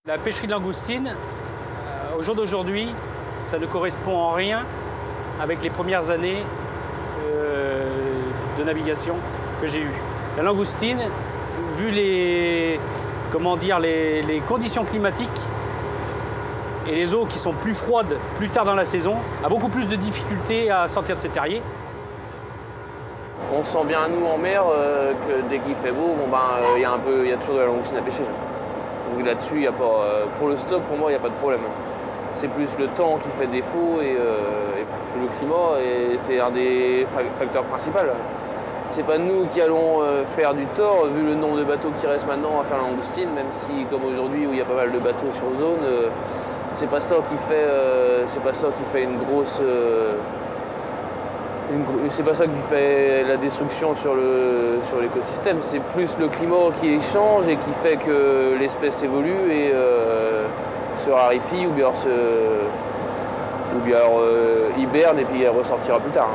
La pêcherie de langoustine, au jour d'aujourd'hui, ça ne correspond en rien avec les premières années de navigation que j'ai eues. La langoustine, vu les conditions climatiques et les eaux qui sont plus froides plus tard dans la saison, a beaucoup plus de difficultés à sortir de ses terriers. On sent bien nous en mer que dès qu'il fait beau, il y a toujours de la langoustine à pêcher. Donc là-dessus, y a pas, pour le stock, pour moi, il n'y a pas de problème. C'est plus le temps qui fait défaut et le climat, et c'est un des facteurs principaux. C'est pas nous qui allons faire du tort, vu le nombre de bateaux qui restent maintenant à faire la langoustine, même si, comme aujourd'hui, où il y a pas mal de bateaux sur zone, c'est pas ça qui fait une grosse... c'est pas ça qui fait la destruction sur l'écosystème, c'est plus le climat qui change et qui fait que l'espèce évolue et se raréfie ou bien hiberne et puis elle ressortira plus tard.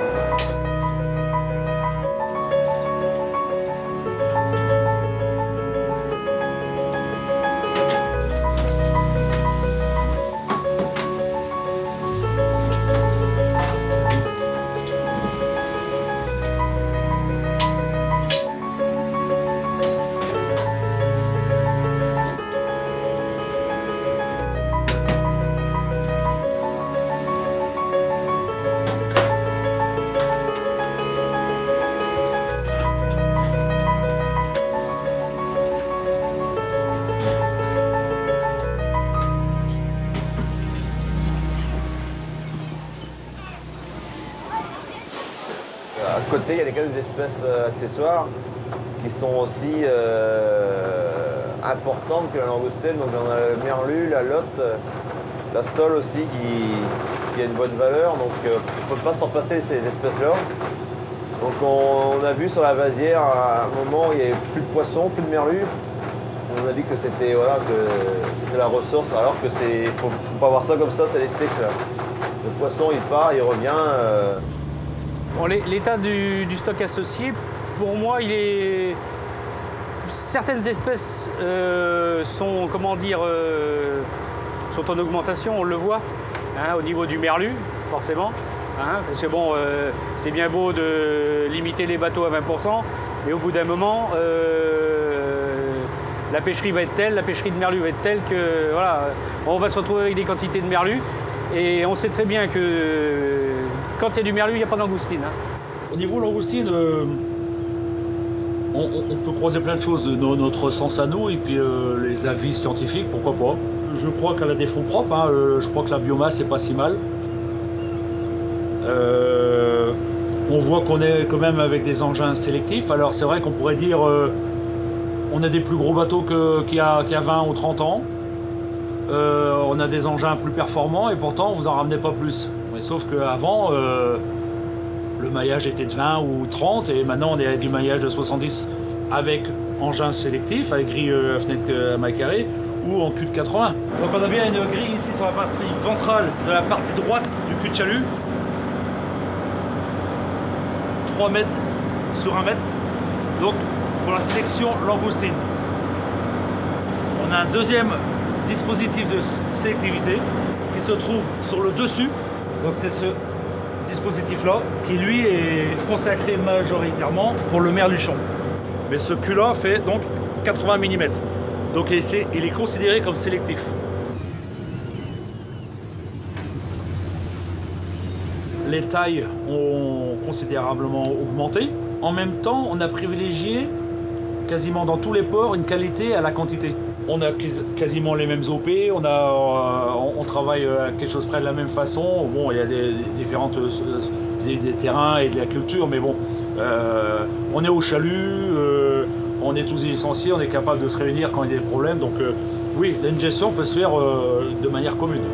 À côté, il y a quelques espèces accessoires qui sont aussi importantes que la langoustine. Donc on a le merlu, la lotte, la sole aussi qui a une bonne valeur. Donc on ne peut pas s'en passer ces espèces-là. Donc on a vu sur la vasière à un moment où il n'y avait plus de poissons, plus de merlu. On a dit que c'était la ressource, alors que faut pas voir ça comme ça, c'est les cycles. Le poisson il part, il revient. Bon, l'état du stock associé, pour moi, certaines espèces sont en augmentation, on le voit, au niveau du merlu, forcément. Parce que bon, c'est bien beau de limiter les bateaux à 20%, mais au bout d'un moment, la pêcherie va être telle, la pêcherie de merlu va être telle que voilà, on va se retrouver avec des quantités de merlu. Et on sait très bien que quand il y a du merlu, il n'y a pas d'angoustine. Au niveau langoustine, on peut croiser plein de choses de notre sens à nous et puis les avis scientifiques, pourquoi pas. Je crois qu'elle a des fonds propres, je crois que la biomasse n'est pas si mal. On voit qu'on est quand même avec des engins sélectifs, alors c'est vrai qu'on pourrait dire on a des plus gros bateaux qu'il y a 20 ou 30 ans. On a des engins plus performants et pourtant vous en ramenez pas plus. Mais sauf qu'avant, le maillage était de 20 ou 30 et maintenant on est à du maillage de 70 avec engin sélectif, avec grille à fenêtre à maille carrée ou en cul de 80. Donc on a bien une grille ici sur la partie ventrale de la partie droite du cul de chalut. 3 mètres sur 1 mètre. Donc pour la sélection langoustine. On a un deuxième dispositif de sélectivité qui se trouve sur le dessus. Donc c'est ce dispositif-là qui lui est consacré majoritairement pour le merluchon. Mais ce cul-là fait donc 80 mm. Donc il est considéré comme sélectif. Les tailles ont considérablement augmenté. En même temps, on a privilégié quasiment dans tous les ports une qualité à la quantité. On a quasiment les mêmes OP, on travaille à quelque chose près de la même façon. Bon, il y a des différentes des terrains et de la culture, mais bon, on est au chalut, on est tous licenciés, on est capable de se réunir quand il y a des problèmes. Donc oui, l'ingestion peut se faire de manière commune.